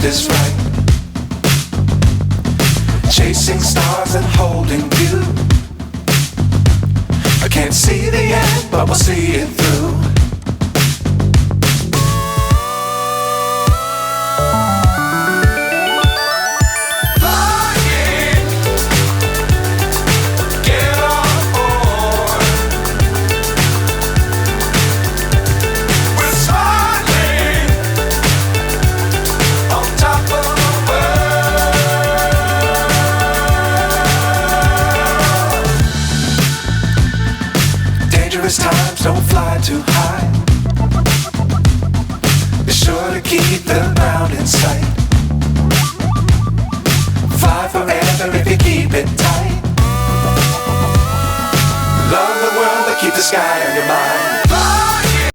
is right. Chasing stars and holding you. I can't see the end, but we'll see it through. Times don't fly too high. Be sure to keep the ground in sight. Fly forever if you keep it tight. Love the world, but keep the sky on your mind.